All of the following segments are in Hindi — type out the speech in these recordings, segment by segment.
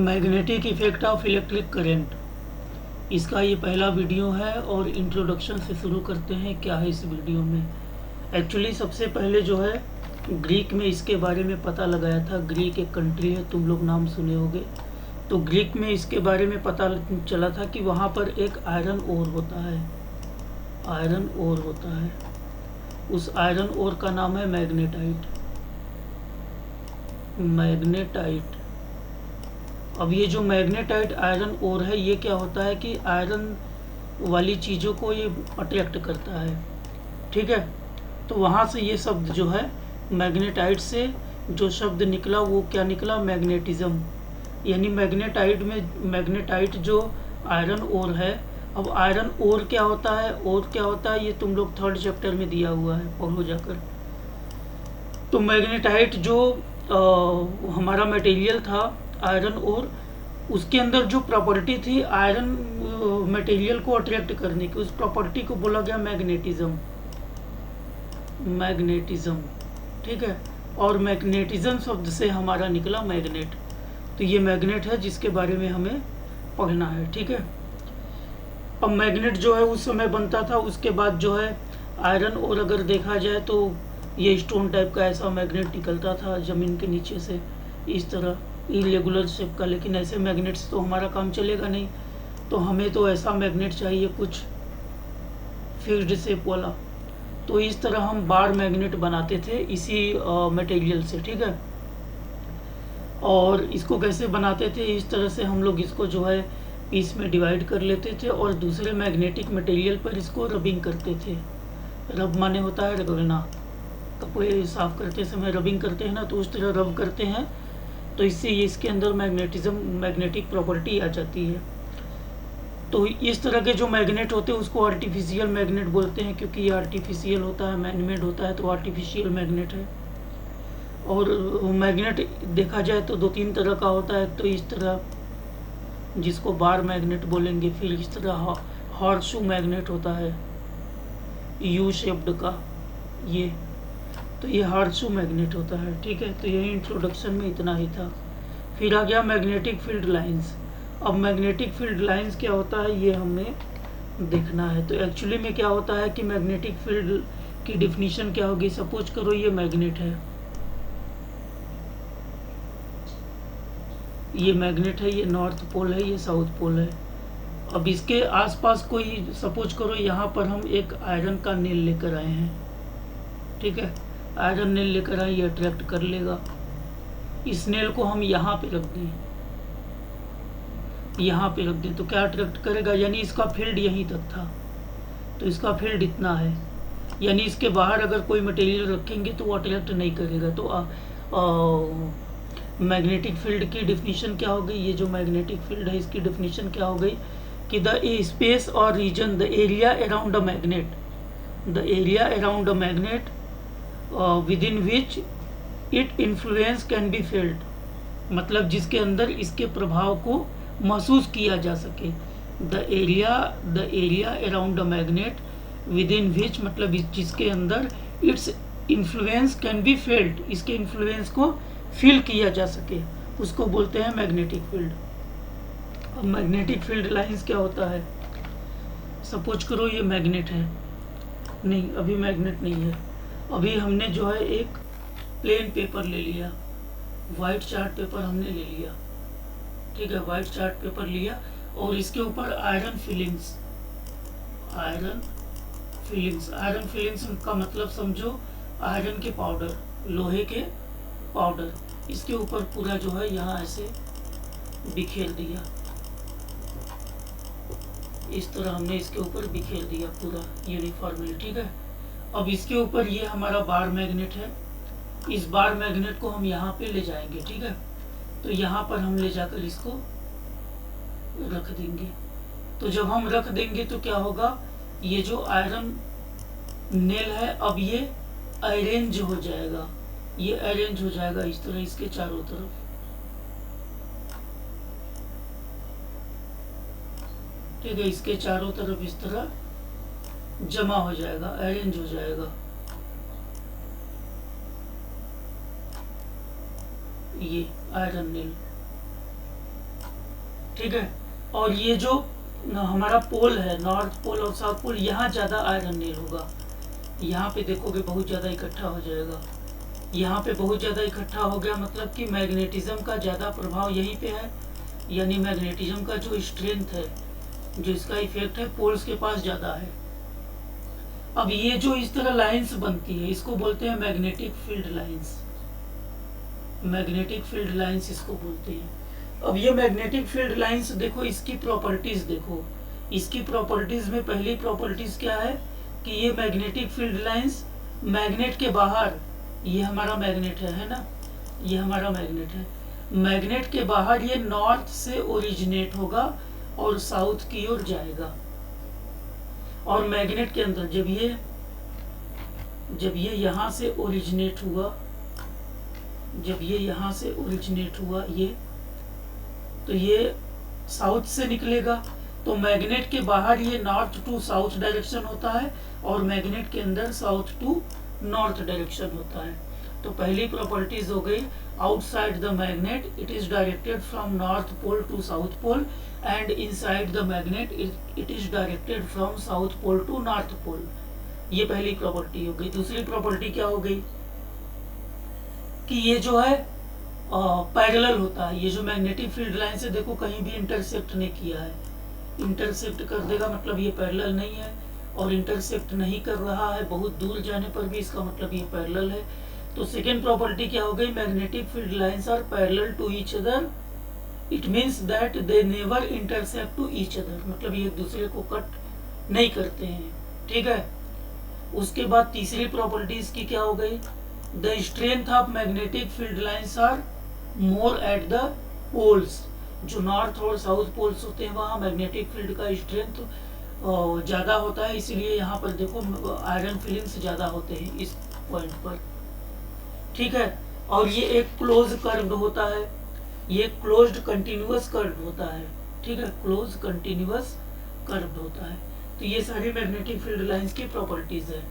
Magnetic effect of electric current, इसका ये पहला वीडियो है और इंट्रोडक्शन से शुरू करते हैं। क्या है इस वीडियो में? एक्चुअली सबसे पहले जो है ग्रीक में इसके बारे में पता लगाया था। ग्रीक एक कंट्री है, तुम लोग नाम सुने होंगे। तो ग्रीक में इसके बारे में पता चला था कि वहाँ पर एक आयरन ओर होता है, आयरन ओर होता है। उस आयरन ओर का नाम है मैग्नेटाइट, मैग्नेटाइट। अब ये जो मैग्नेटाइट आयरन ओर है, ये क्या होता है कि आयरन वाली चीज़ों को ये अट्रैक्ट करता है, ठीक है। तो वहाँ से ये शब्द जो है मैग्नेटाइट से जो शब्द निकला वो क्या निकला? मैग्नेटिज्म। यानी मैग्नेटाइट में मैग्नेटाइट जो आयरन ओर है। अब आयरन ओर क्या होता है, ओर क्या होता है, ये तुम लोग थर्ड चैप्टर में दिया हुआ है, पढ़ो जाकर। तो मैग्नेटाइट जो हमारा मटेरियल था आयरन ओर, उसके अंदर जो प्रॉपर्टी थी आयरन मटेरियल को अट्रैक्ट करने की, उस प्रॉपर्टी को बोला गया मैग्नेटिज्म, मैग्नेटिज्म, ठीक है। और मैग्नेटिज्म शब्द से हमारा निकला मैग्नेट। तो ये मैग्नेट है जिसके बारे में हमें पढ़ना है, ठीक है। अब मैग्नेट जो है उस समय बनता था, उसके बाद जो है आयरन और अगर देखा जाए तो ये स्टोन टाइप का ऐसा मैग्नेट निकलता था ज़मीन के नीचे से, इस तरह इरेगुलर शेप का। लेकिन ऐसे मैग्नेट्स तो हमारा काम चलेगा नहीं, तो हमें तो ऐसा मैग्नेट चाहिए कुछ फिक्स्ड शेप वाला। तो इस तरह हम बार मैग्नेट बनाते थे इसी मटेरियल से, ठीक है। और इसको कैसे बनाते थे? इस तरह से हम लोग इसको जो है पीस में डिवाइड कर लेते थे और दूसरे मैग्नेटिक मटेरियल पर इसको रबिंग करते थे। रब माने होता है रगड़ना, कपड़े साफ करते समय रबिंग करते हैं ना, तो उस तरह रब करते हैं। तो इससे इसके अंदर मैग्नेटिक प्रॉपर्टी आ जाती है। तो इस तरह के जो मैग्नेट होते हैं उसको आर्टिफिशियल मैग्नेट बोलते हैं, क्योंकि ये आर्टिफिशियल होता है, मैनमेड होता है, तो आर्टिफिशियल मैग्नेट है। और मैग्नेट देखा जाए तो दो तीन तरह का होता है। तो इस तरह जिसको बार मैग्नेट बोलेंगे, फिर इस तरह हॉर्सशू मैग्नेट होता है यू शेप्ड का, ये तो ये हॉर्सशू मैग्नेट होता है, ठीक है। तो यही इंट्रोडक्शन में इतना ही था। फिर आ गया मैग्नेटिक फील्ड लाइंस। अब मैग्नेटिक फील्ड लाइंस क्या होता है ये हमें देखना है। तो एक्चुअली में क्या होता है कि मैग्नेटिक फील्ड की डिफिनीशन क्या होगी? सपोज करो ये मैग्नेट है, ये मैग्नेट है, ये नॉर्थ पोल है, ये साउथ पोल है। अब इसके आसपास कोई, सपोज करो यहाँ पर हम एक आयरन का नेल लेकर आए हैं, ठीक है। आयरन नेल लेकर आए, ये अट्रैक्ट कर लेगा। इस नेल को हम यहाँ पे रख दें, यहाँ पे रख दें तो क्या अट्रैक्ट करेगा? यानी इसका फील्ड यहीं तक था, तो इसका फील्ड इतना है। यानी इसके बाहर अगर कोई मटेरियल रखेंगे तो वो अट्रैक्ट नहीं करेगा। तो मैग्नेटिक फील्ड की डिफिनीशन क्या हो गई? ये जो मैग्नेटिक फील्ड है इसकी डिफिनीशन क्या हो गई कि द स्पेस और region, the area around a magnet, the area around a magnet within which it influence can be felt, मतलब जिसके अंदर इसके प्रभाव को महसूस किया जा सके। The area around a magnet within which, मतलब जिसके अंदर its influence can be felt, इसके इन्फ्लुएंस को फील किया जा सके, उसको बोलते हैं मैग्नेटिक फील्ड। अब मैग्नेटिक फील्ड लाइंस क्या होता है? सपोज करो ये मैग्नेट है, नहीं अभी मैग्नेट नहीं है, अभी हमने जो है एक प्लेन पेपर ले लिया, वाइट चार्ट पेपर हमने ले लिया, ठीक है। वाइट चार्ट पेपर लिया और इसके ऊपर आयरन फिलिंग्स, आयरन फिलिंग्स का मतलब समझो आयरन के पाउडर, लोहे के पाउडर, इसके ऊपर पूरा जो है यहाँ ऐसे बिखेर दिया, इस तरह हमने इसके ऊपर बिखेर दिया पूरा यूनिफॉर्मली, ठीक है। अब इसके ऊपर ये हमारा बार मैग्नेट है, इस बार मैग्नेट को हम यहाँ पे ले जाएंगे, ठीक है। तो यहाँ पर हम ले जाकर इसको रख देंगे। तो जब हम रख देंगे तो क्या होगा? ये जो आयरन नेल है अब ये अरेंज हो जाएगा, ये अरेंज हो जाएगा इस तरह इसके चारों तरफ, ठीक है। इसके चारों तरफ इस तरह जमा हो जाएगा, अरेंज हो जाएगा। ये आयरन नेल, ठीक है। और ये जो हमारा पोल है, नॉर्थ पोल और साउथ पोल, यहाँ ज़्यादा आयरन नील होगा। यहाँ पे देखोगे बहुत ज़्यादा इकट्ठा हो जाएगा। यहाँ पे बहुत ज़्यादा इकट्ठा हो गया, मतलब कि मैग्नेटिज्म का ज़्यादा प्रभाव यहीं पे है, यानी मैग्नेटिज्म का जो स्ट्रेंथ है, जो इसका इफेक्ट है, पोल्स के पास ज़्यादा है। अब ये जो इस तरह लाइंस बनती है, इसको बोलते हैं magnetic field lines. Magnetic field lines इसको बोलते हैं। अब ये मैग्नेटिक फील्ड लाइंस देखो, इसकी प्रॉपर्टीज देखो। इसकी प्रॉपर्टीज में पहली प्रॉपर्टीज क्या है कि ये मैग्नेटिक फील्ड लाइंस मैग्नेट के बाहर, ये हमारा मैग्नेट है ना, ये हमारा मैग्नेट है, मैग्नेट के बाहर ये नॉर्थ से ओरिजिनेट होगा और साउथ की ओर जाएगा। और मैग्नेट के अंदर जब ये यहाँ से ओरिजिनेट हुआ, जब ये यहाँ से ओरिजिनेट हुआ ये, तो ये साउथ से निकलेगा। तो मैग्नेट के बाहर ये नॉर्थ टू साउथ डायरेक्शन होता है और मैग्नेट के अंदर साउथ टू नॉर्थ डायरेक्शन होता है। तो पहली प्रॉपर्टीज हो गई, outside the magnet it is directed from north pole to south pole and inside the magnet it is directed from south pole to north pole. ये पहली प्रॉपर्टी हो गई। दूसरी प्रॉपर्टी क्या हो गई कि ये जो है पैरेलल होता है। ये जो मैग्नेटिक फील्ड लाइन से देखो कहीं भी इंटरसेक्ट नहीं किया है। इंटरसेक्ट कर देगा मतलब ये पैरेलल नहीं है, और इंटरसेक्ट नहीं कर रहा है बहुत दूर जाने पर भी, इसका मतलब ये पैरेलल है। तो सेकेंड प्रॉपर्टी क्या हो गई, magnetic field lines are parallel to each other, it means that they never intersect to each other, मतलब ये एक दूसरे को कट नहीं करते हैं। ठीक है। उसके बाद तीसरी प्रॉपर्टी इसकी क्या हो गई, the strength of magnetic field lines are more at the poles. जो नॉर्थ और साउथ पोल्स होते हैं वहाँ मैग्नेटिक फील्ड का स्ट्रेंथ ज़्यादा होता है, इसलिए यहाँ पर देखो आयरन फीलिंग्स ज़्यादा होते हैं इस पॉइंट पर। ठीक है। और ये एक क्लोज कर्व होता है, ये क्लोज्ड कंटिन्यूअस कर्व होता है। ठीक है, क्लोज कंटिन्यूअस कर्व होता है। तो ये सारी मैग्नेटिक फील्ड लाइंस की प्रॉपर्टीज है।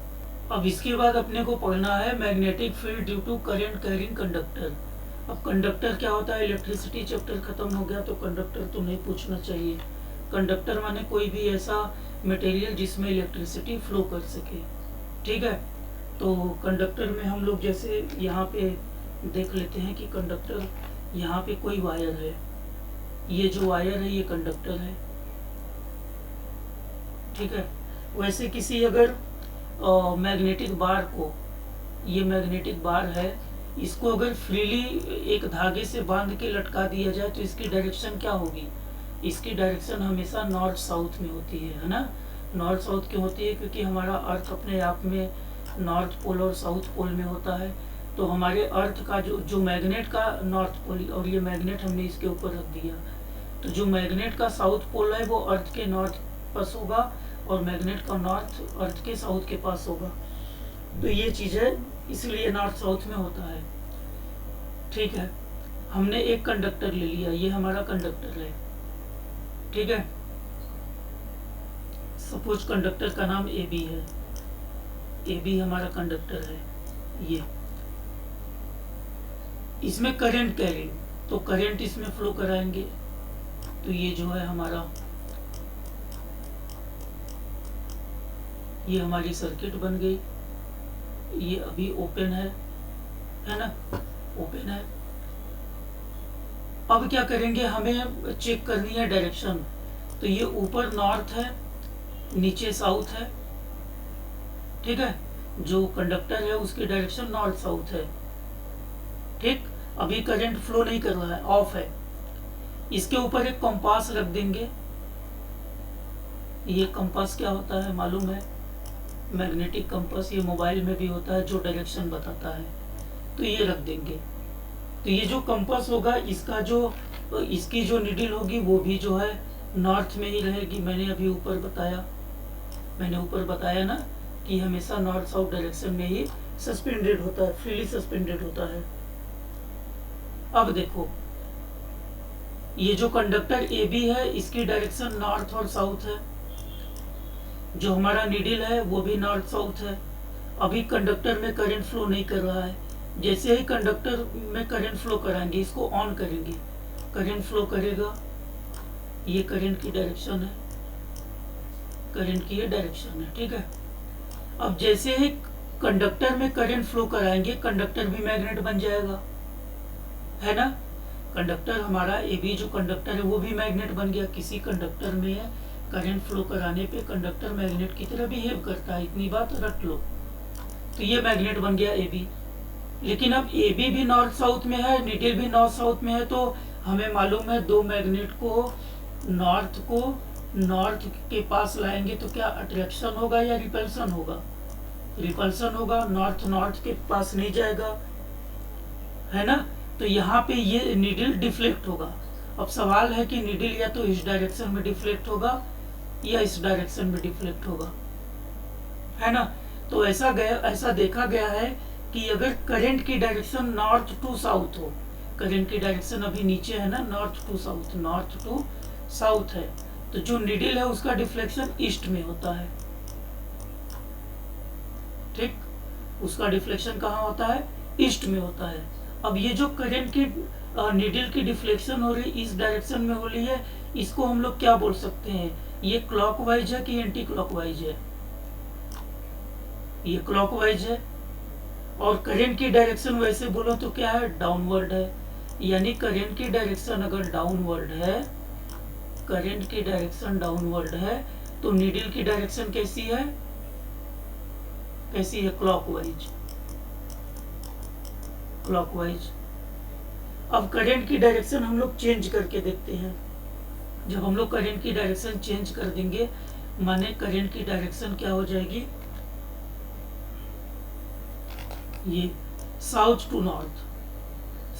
अब इसके बाद अपने को पढ़ना है magnetic field due to current carrying conductor. अब कंडक्टर क्या होता है, इलेक्ट्रिसिटी चैप्टर खत्म हो गया तो कंडक्टर तो नहीं पूछना चाहिए। कंडक्टर माने कोई भी ऐसा मटेरियल जिसमें इलेक्ट्रिसिटी फ्लो कर सके। ठीक है। तो कंडक्टर में हम लोग जैसे यहाँ पे देख लेते हैं कि कंडक्टर, यहाँ पे कोई वायर है, ये जो वायर है ये कंडक्टर है। ठीक है। वैसे किसी अगर मैग्नेटिक बार को, ये मैग्नेटिक बार है, इसको अगर फ्रीली एक धागे से बांध के लटका दिया जाए तो इसकी डायरेक्शन क्या होगी, इसकी डायरेक्शन हमेशा नॉर्थ साउथ में होती है ना। नॉर्थ साउथ क्यों होती है, क्योंकि हमारा अर्थ अपने आप में नॉर्थ पोल और साउथ पोल में होता है। तो हमारे अर्थ का जो मैग्नेट का नॉर्थ पोल, और ये मैग्नेट हमने इसके ऊपर रख दिया, तो जो मैग्नेट का साउथ पोल है वो अर्थ के नॉर्थ पास होगा और मैग्नेट का नॉर्थ अर्थ के साउथ के पास होगा। तो ये चीज़ है, इसलिए नॉर्थ साउथ में होता है। ठीक है। हमने एक कंडक्टर ले लिया, ये हमारा कंडक्टर है। ठीक है। सपोज कंडक्टर का नाम ए बी है, ए बी हमारा कंडक्टर है। ये इसमें करंट कैरिंग, तो करंट इसमें फ्लो कराएंगे। तो ये जो है हमारा, ये हमारी सर्किट बन गई। ये अभी ओपन है ना, ओपन है। अब क्या करेंगे, हमें चेक करनी है डायरेक्शन। तो ये ऊपर नॉर्थ है, नीचे साउथ है। ठीक है। जो कंडक्टर है उसकी डायरेक्शन नॉर्थ साउथ है। ठीक। अभी करंट फ्लो नहीं कर रहा है, ऑफ है। इसके ऊपर एक कंपास रख देंगे। ये कंपास क्या होता है मालूम है, मैग्नेटिक कंपास, ये मोबाइल में भी होता है जो डायरेक्शन बताता है। तो ये रख देंगे। तो ये जो कंपास होगा इसका जो, इसकी जो निडल होगी वो भी जो है नॉर्थ में ही रहेगी। मैंने अभी ऊपर बताया ना कि हमेशा नॉर्थ साउथ डायरेक्शन में ही सस्पेंडेड होता है, फ्रीली सस्पेंडेड होता है। अब देखो, ये जो कंडक्टर ए बी है इसकी डायरेक्शन नॉर्थ और साउथ है, जो हमारा नीडल है वो भी नॉर्थ साउथ है। अभी कंडक्टर में करंट फ्लो नहीं कर रहा है। जैसे ही कंडक्टर में करंट फ्लो कराएंगे, इसको ऑन करेंगे, करंट फ्लो करेगा। ये करंट की डायरेक्शन है, करंट की ये डायरेक्शन है, ठीक है। अब जैसे ही कंडक्टर में करंट फ्लो कराएंगे, कंडक्टर भी मैग्नेट बन जाएगा, है ना। कंडक्टर हमारा ए बी जो कंडक्टर है वो भी मैग्नेट बन गया। किसी कंडक्टर में करंट फ्लो कराने पे कंडक्टर मैग्नेट की तरह बिहेव करता है, इतनी बात रट लो। तो ये मैग्नेट बन गया ए बी। लेकिन अब ए बी भी नॉर्थ साउथ में है, नीडल भी नॉर्थ साउथ में है, तो हमें मालूम है दो मैग्नेट को नॉर्थ के पास लाएंगे तो क्या अट्रैक्शन होगा या रिपल्सन होगा? रिपल्सन होगा, नॉर्थ के पास नहीं जाएगा, है ना। तो यहाँ पे ये नीडल डिफ्लेक्ट होगा। अब सवाल है कि नीडल या तो इस डायरेक्शन में डिफ्लेक्ट होगा या इस डायरेक्शन में डिफ्लेक्ट होगा, है ना। तो ऐसा देखा गया है कि अगर करंट की डायरेक्शन नॉर्थ टू साउथ हो, करंट की डायरेक्शन अभी नीचे है ना, नॉर्थ टू साउथ है, तो जो नीडल है उसका डिफ्लेक्शन ईस्ट में होता है, ठीक। उसका डिफ्लेक्शन कहाँ होता है? ईस्ट में होता है। अब ये जो करंट की नीडल की डिफ्लेक्शन हो रही है इस डायरेक्शन में हो रही है, इसको हम लोग क्या बोल सकते हैं? ये क्लॉकवाइज है कि एंटी क्लॉकवाइज है? ये क्लॉकवाइज है। और करंट की डायरेक्शन वैसे बोलो तो क्या है? डाउनवर्ड है। यानी करंट की डायरेक्शन अगर डाउनवर्ड है, करंट की डायरेक्शन डाउनवर्ड है, तो नीडल की डायरेक्शन कैसी है? कैसी है? Clockwise, clockwise. अब करंट की डायरेक्शन हम लोग चेंज करके देखते हैं। जब हम लोग करंट की डायरेक्शन चेंज कर देंगे, माने करंट की डायरेक्शन क्या हो जाएगी? ये साउथ टू नॉर्थ,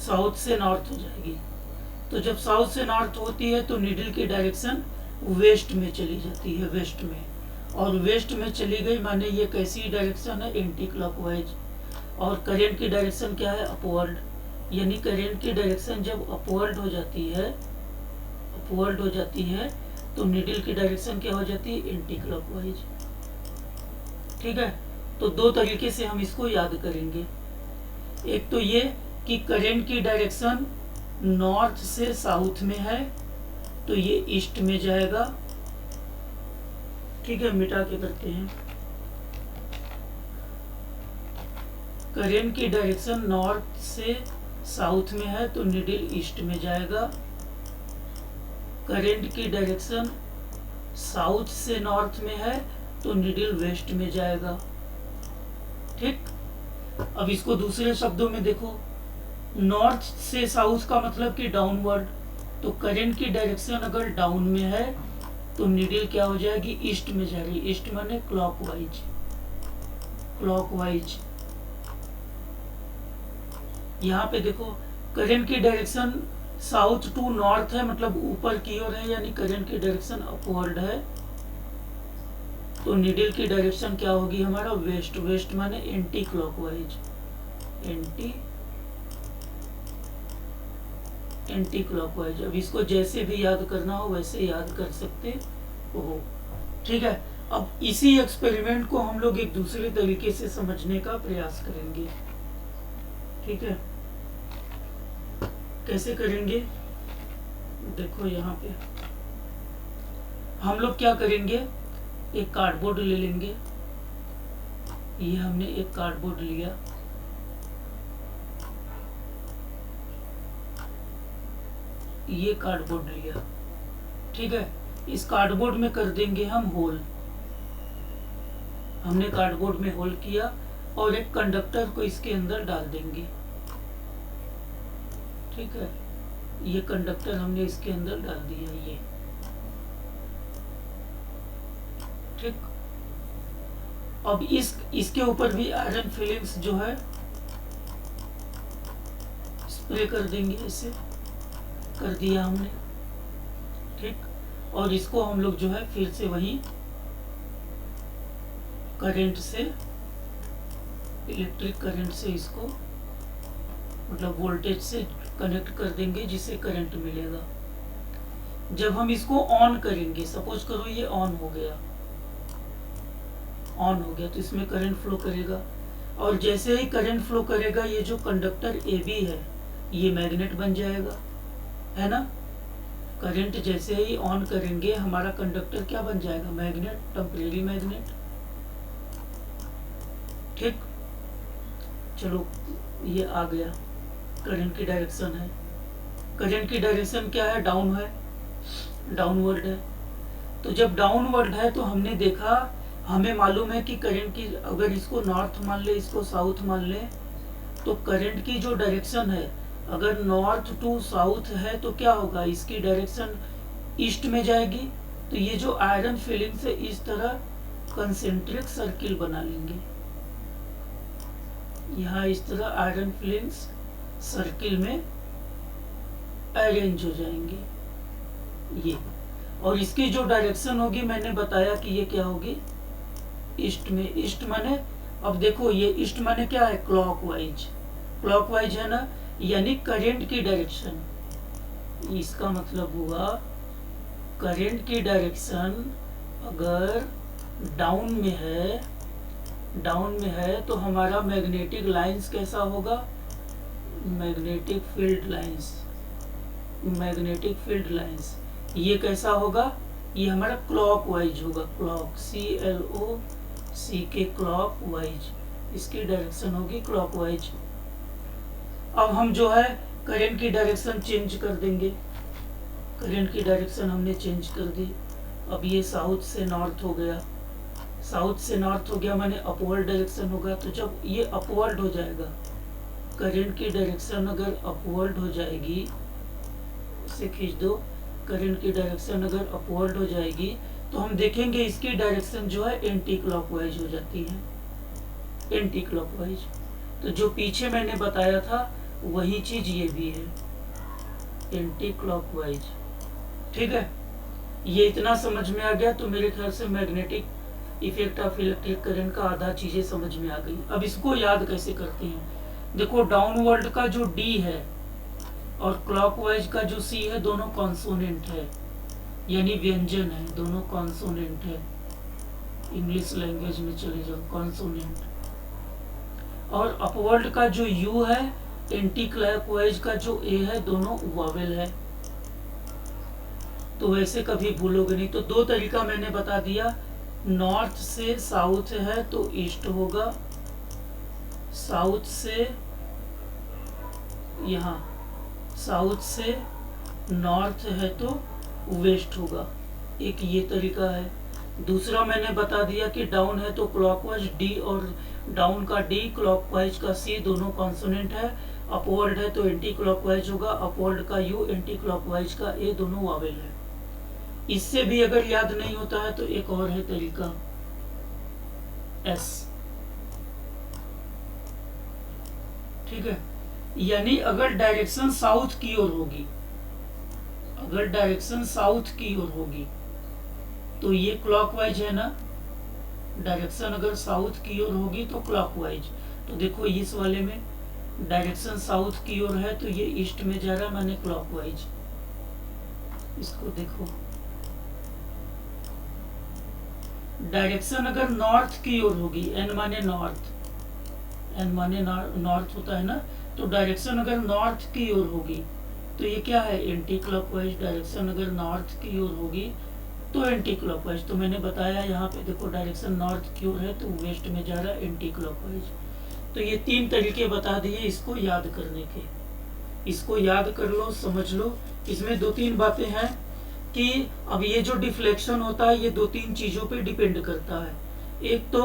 साउथ से नॉर्थ हो जाएगी। तो जब साउथ से नॉर्थ होती है तो नीडल की डायरेक्शन वेस्ट में चली जाती है, वेस्ट में। और वेस्ट में चली गई माने ये कैसी डायरेक्शन है? Anti clockwise. और करंट की डायरेक्शन क्या है? अपवर्ड। यानी करंट की डायरेक्शन जब अपवर्ड हो जाती है, तो नीडल की डायरेक्शन क्या हो जाती है? एंटी क्लॉकवाइज, ठीक है। तो दो तरीके से हम इसको याद करेंगे। एक तो ये कि करंट की डायरेक्शन नॉर्थ से साउथ में है तो ये ईस्ट में जाएगा, ठीक है। मिटा के करते हैं। करंट की डायरेक्शन नॉर्थ से साउथ में है तो नीडल ईस्ट में जाएगा। करंट की डायरेक्शन साउथ से नॉर्थ में है तो नीडल वेस्ट में जाएगा, ठीक। अब इसको दूसरे शब्दों में देखो, नॉर्थ से साउथ का मतलब कि डाउनवर्ड। तो करंट की डायरेक्शन अगर डाउन में है तो नीडल क्या हो जाएगी? ईस्ट में जाएगी। ईस्ट माने क्लॉकवाइज, क्लॉकवाइज। यहाँ पे देखो करंट की डायरेक्शन साउथ टू नॉर्थ है, मतलब ऊपर की ओर है, यानी करंट की डायरेक्शन अपवर्ड है। तो नीडल की डायरेक्शन क्या होगी हमारा? वेस्ट। वेस्ट माने एंटी क्लॉकवाइज, एंटी क्लॉकवाइज। अब इसको जैसे भी याद करना हो वैसे याद कर सकते हो, ठीक है। अब इसी एक्सपेरिमेंट को हम लोग एक दूसरे तरीके से समझने का प्रयास करेंगे, ठीक है। कैसे करेंगे? देखो यहाँ पे हम लोग क्या करेंगे, एक कार्डबोर्ड ले लेंगे। ये हमने एक कार्डबोर्ड लिया, ये कार्डबोर्ड लिया, ठीक है। इस कार्डबोर्ड में कर देंगे हम होल। हमने कार्डबोर्ड में होल किया और एक कंडक्टर को इसके अंदर डाल देंगे, ठीक है। ये कंडक्टर हमने इसके अंदर डाल दिया, ये, ठीक। अब इसके ऊपर भी आयरन फिलिंग्स जो है स्प्रे कर देंगे, इसे कर दिया हमने, ठीक। और इसको हम लोग जो है फिर से वही करंट से, इलेक्ट्रिक करंट से इसको मतलब वोल्टेज से कनेक्ट कर देंगे, जिससे करंट मिलेगा। जब हम इसको ऑन करेंगे, सपोज करो ये ऑन हो गया, तो इसमें करंट फ्लो करेगा। और जैसे ही करंट फ्लो करेगा, ये जो कंडक्टर ए बी है ये मैग्नेट बन जाएगा, है ना। करंट जैसे ही ऑन करेंगे हमारा कंडक्टर क्या बन जाएगा, मैग्नेट, टेम्परेरी मैग्नेट। ठीक, चलो ये आ गया, करंट की डायरेक्शन है। करंट की डायरेक्शन क्या है, डाउन है, डाउनवर्ड है। तो जब डाउनवर्ड है तो हमने देखा, हमें मालूम है कि करंट की, अगर इसको नॉर्थ मान ले, इसको साउथ मान ले, तो करंट की जो डायरेक्शन है, अगर नॉर्थ टू साउथ है तो क्या होगा, इसकी डायरेक्शन ईस्ट में जाएगी। तो ये जो आयरन फिलिंग से इस तरह कंसेंट्रिक सर्किल बना लेंगे, यहाँ इस तरह आयरन फिलिंग्स सर्किल में अरेंज हो जाएंगे ये। और इसकी जो डायरेक्शन होगी, मैंने बताया कि ये क्या होगी, ईस्ट में। ईस्ट माने, अब देखो ये ईस्ट माने क्या है, क्लॉकवाइज, क्लॉकवाइज है ना, यानी करंट की डायरेक्शन। इसका मतलब हुआ करंट की डायरेक्शन अगर डाउन में है, डाउन में है तो हमारा मैग्नेटिक लाइंस कैसा होगा, magnetic field lines, magnetic field lines ये कैसा होगा, ये हमारा क्लॉकवाइज होगा, क्लॉक, CLOCK, क्लॉकवाइज, इसकी डायरेक्शन होगी क्लॉकवाइज। अब हम जो है करंट की डायरेक्शन चेंज कर देंगे, करंट की डायरेक्शन हमने चेंज कर दी। अब ये साउथ से नॉर्थ हो गया, साउथ से नॉर्थ हो गया माने अपवर्ड डायरेक्शन होगा। तो जब ये अपवर्ड हो जाएगा, करंट की डायरेक्शन अगर अपवर्ड हो जाएगी, इसे खींच दो, करंट की डायरेक्शन अगर अपवर्ड हो जाएगी तो हम देखेंगे इसकी डायरेक्शन जो है एंटी क्लॉकवाइज हो जाती है, एंटी क्लॉकवाइज। तो जो पीछे मैंने बताया था वही चीज ये भी है, एंटी क्लॉकवाइज। ठीक है, ये इतना समझ में आ गया तो मेरे ख्याल से magnetic effect of electric current का आधा चीजें समझ में आ गई। अब इसको याद कैसे करते हैं, देखो डाउनवर्ड का जो डी है और क्लॉकवाइज का जो सी है, दोनों कॉन्सोनेंट है, यानी व्यंजन है, दोनों कॉन्सोनेंट है। इंग्लिश लैंग्वेज में चले जाओ, कॉन्सोनेंट। और अपवर्ड का जो यू है, एंटी क्लॉकवाइज का जो ए है, दोनों वॉवेल है। तो वैसे कभी भूलोगे नहीं। तो दो तरीका मैंने बता दिया, नॉर्थ से साउथ है तो ईस्ट होगा, साउथ से यहाँ, साउथ से नॉर्थ है तो वेस्ट होगा, एक ये तरीका है। दूसरा मैंने बता दिया कि डाउन है तो क्लॉकवाइज डी, और डाउन का डी, क्लॉकवाइज का सी, दोनों कॉन्सोनेंट है। अपवर्ड है तो एंटी क्लॉकवाइज होगा, अपवर्ड का यू, एंटी क्लॉकवाइज का ए, दोनों वावेल है। इससे भी अगर याद नहीं होता है तो एक और है तरीका, एस। ठीक है, यानी अगर डायरेक्शन साउथ की ओर होगी, अगर डायरेक्शन साउथ की ओर होगी तो ये क्लॉकवाइज है ना, डायरेक्शन अगर साउथ की ओर होगी तो क्लॉकवाइज। तो देखो इस वाले में डायरेक्शन साउथ की ओर है तो ये ईस्ट में जा रहा है, माने क्लॉकवाइज। इसको देखो, डायरेक्शन अगर नॉर्थ की ओर होगी, एन माने नॉर्थ, एन माने नॉर्थ होता है ना, तो डायरेक्शन अगर नॉर्थ की ओर होगी तो ये क्या है, एंटी क्लॉकवाइज। डायरेक्शन अगर नॉर्थ की ओर होगी तो एंटी क्लॉकवाइज। तो मैंने बताया यहाँ पे देखो, डायरेक्शन नॉर्थ की ओर है तो वेस्ट में जा रहा है, एंटी क्लॉकवाइज। तो ये तीन तरीके बता दिए इसको याद करने के, इसको याद कर लो, समझ लो। इसमें दो तीन बातें हैं कि अब ये जो डिफ्लेक्शन होता है ये दो तीन चीजों पे डिपेंड करता है। एक तो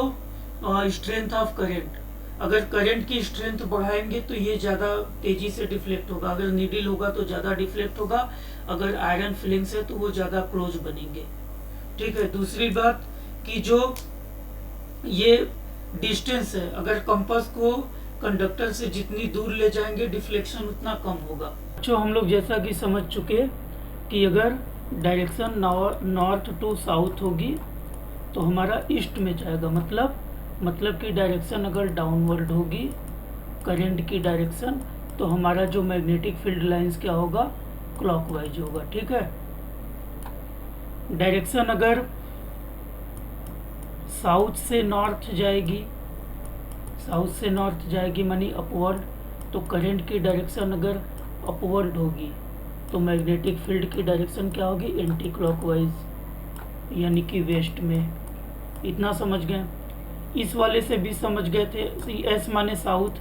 स्ट्रेंथ ऑफ करंट, अगर करंट की स्ट्रेंथ बढ़ाएंगे तो ये ज़्यादा तेजी से डिफ्लेक्ट होगा, अगर नीडल होगा तो ज़्यादा डिफ्लेक्ट होगा, अगर आयरन फिलिंग्स है तो वो ज़्यादा क्लोज बनेंगे। ठीक है, दूसरी बात कि जो ये डिस्टेंस है, अगर कंपास को कंडक्टर से जितनी दूर ले जाएंगे डिफ्लेक्शन उतना कम होगा। जो हम लोग जैसा कि समझ चुके कि अगर डायरेक्शन नॉर्थ टू साउथ होगी तो हमारा ईस्ट में जाएगा, मतलब कि डायरेक्शन अगर डाउनवर्ड होगी करंट की डायरेक्शन तो हमारा जो मैग्नेटिक फील्ड लाइंस क्या होगा, क्लॉकवाइज होगा। ठीक है, डायरेक्शन अगर साउथ से नॉर्थ जाएगी, साउथ से नॉर्थ जाएगी मानी अपवर्ड, तो करंट की डायरेक्शन अगर अपवर्ड होगी तो मैग्नेटिक फील्ड की डायरेक्शन क्या होगी, एंटी क्लॉकवाइज, यानी कि वेस्ट में। इतना समझ गए। इस वाले से भी समझ गए थे, एस माने साउथ।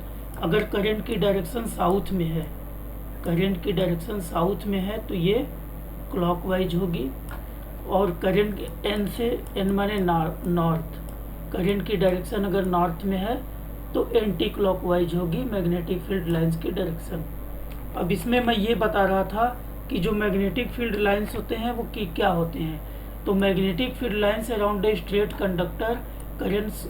अगर करंट की डायरेक्शन साउथ में है, करंट की डायरेक्शन साउथ में है तो ये क्लॉकवाइज होगी। और करंट एन से, एन माने नॉर्थ, करंट की डायरेक्शन अगर नॉर्थ में है तो एंटी क्लॉकवाइज होगी मैग्नेटिक फील्ड लाइंस की डायरेक्शन। अब इसमें मैं ये बता रहा था कि जो मैग्नेटिक फील्ड लाइंस होते हैं वो क्या होते हैं। तो magnetic field lines around a straight conductor currents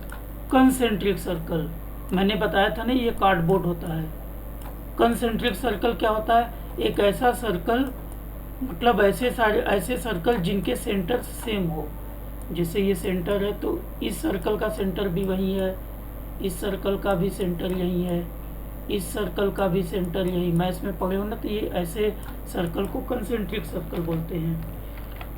concentric circle, मैंने बताया था ना ये कार्डबोर्ड होता है। कंसेंट्रिक सर्कल क्या होता है, एक ऐसा सर्कल, मतलब ऐसे सर्कल जिनके सेंटर सेम हो। जैसे ये सेंटर है तो इस सर्कल का सेंटर भी वही है, इस सर्कल का भी सेंटर यही है, इस सर्कल का भी सेंटर यही, मैथ्स में पढ़े हो ना, तो ये ऐसे सर्कल को कंसेंट्रिक सर्कल बोलते हैं।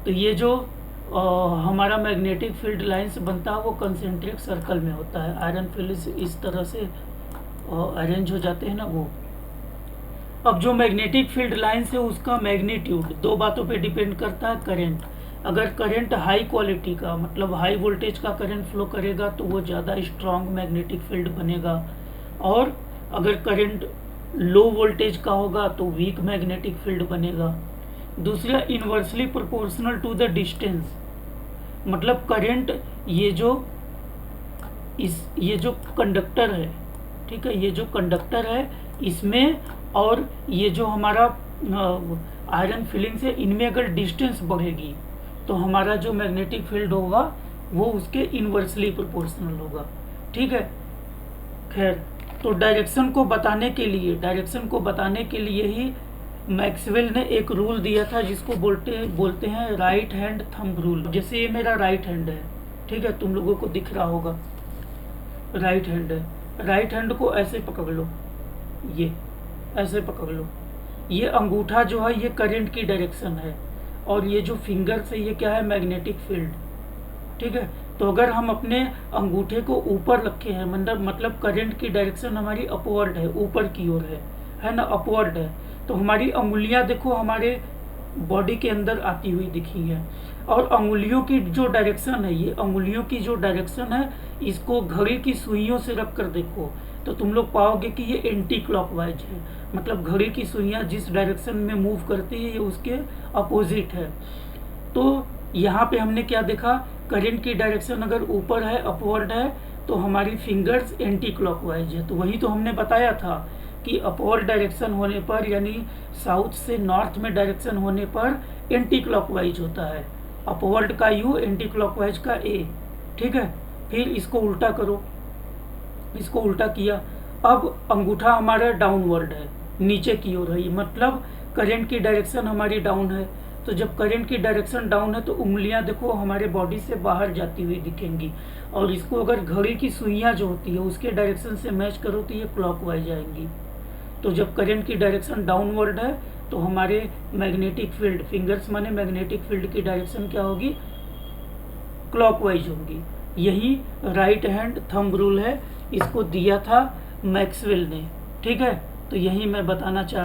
तो ये जो हमारा मैग्नेटिक फील्ड लाइंस बनता है वो कंसेंट्रिक सर्कल में होता है। आयरन फील्ड इस तरह से अरेंज हो जाते हैं ना वो। अब जो मैग्नेटिक फील्ड लाइंस है उसका मैग्नीट्यूड दो बातों पे डिपेंड करता है। करंट, अगर करंट हाई क्वालिटी का, मतलब हाई वोल्टेज का करंट फ्लो करेगा तो वो ज़्यादा स्ट्रॉन्ग मैग्नेटिक फील्ड बनेगा, और अगर करंट लो वोल्टेज का होगा तो वीक मैग्नेटिक फील्ड बनेगा। दूसरा, inversely proportional to the distance, मतलब करंट ये जो कंडक्टर है, ठीक है, ये जो कंडक्टर है इसमें और ये जो हमारा आयरन फिलिंग्स है इनमें अगर डिस्टेंस बढ़ेगी तो हमारा जो मैग्नेटिक फील्ड होगा वो उसके इनवर्सली प्रोपोर्शनल होगा। ठीक है। खैर, तो डायरेक्शन को बताने के लिए ही मैक्सवेल ने एक रूल दिया था जिसको बोलते हैं राइट हैंड थंब रूल। जैसे ये मेरा राइट हैंड है, ठीक है, तुम लोगों को दिख रहा होगा राइट हैंड है, राइट हैंड को ऐसे पकड़ लो, ये ऐसे पकड़ लो, ये अंगूठा जो है ये करंट की डायरेक्शन है, और ये जो फिंगर्स है ये क्या है, मैग्नेटिक फील्ड। ठीक है। तो अगर हम अपने अंगूठे को ऊपर रखे हैं, मतलब करंट की डायरेक्शन हमारी अपवर्ड है, ऊपर की ओर है ना, अपवर्ड है, तो हमारी अंगुलियां देखो हमारे बॉडी के अंदर आती हुई दिखी है। और अंगुलियों की जो डायरेक्शन है, ये अंगुलियों की जो डायरेक्शन है, इसको घड़ी की सुइयों से रख कर देखो तो तुम लोग पाओगे कि ये एंटी क्लॉकवाइज है, मतलब घड़ी की सुइयां जिस डायरेक्शन में मूव करती है ये उसके अपोजिट है। तो यहाँ पे हमने क्या देखा, करंट की डायरेक्शन अगर ऊपर है, अपवर्ड है, तो हमारी फिंगर्स एंटी क्लॉकवाइज है। तो वही तो हमने बताया था कि अपवर्ड डायरेक्शन होने पर, यानी साउथ से नॉर्थ में डायरेक्शन होने पर एंटी क्लॉकवाइज होता है, अपवर्ड का यू, एंटी क्लॉकवाइज का ए। ठीक है। फिर इसको उल्टा करो, इसको उल्टा किया, अब अंगूठा हमारा डाउनवर्ड है, नीचे की ओर है, मतलब करंट की डायरेक्शन हमारी डाउन है। तो जब करंट की डायरेक्शन डाउन है तो उंगलियां देखो हमारे बॉडी से बाहर जाती हुई दिखेंगी, और इसको अगर घड़ी की सुइयां जो होती है उसके डायरेक्शन से मैच करो तो ये क्लॉकवाइज आएंगी। तो जब करंट की डायरेक्शन डाउनवर्ड है तो हमारे मैग्नेटिक फील्ड, फिंगर्स माने मैग्नेटिक फील्ड की डायरेक्शन क्या होगी, क्लॉकवाइज होगी। यही राइट हैंड थंब रूल है, इसको दिया था मैक्सवेल ने। ठीक है। तो यही मैं बताना चाह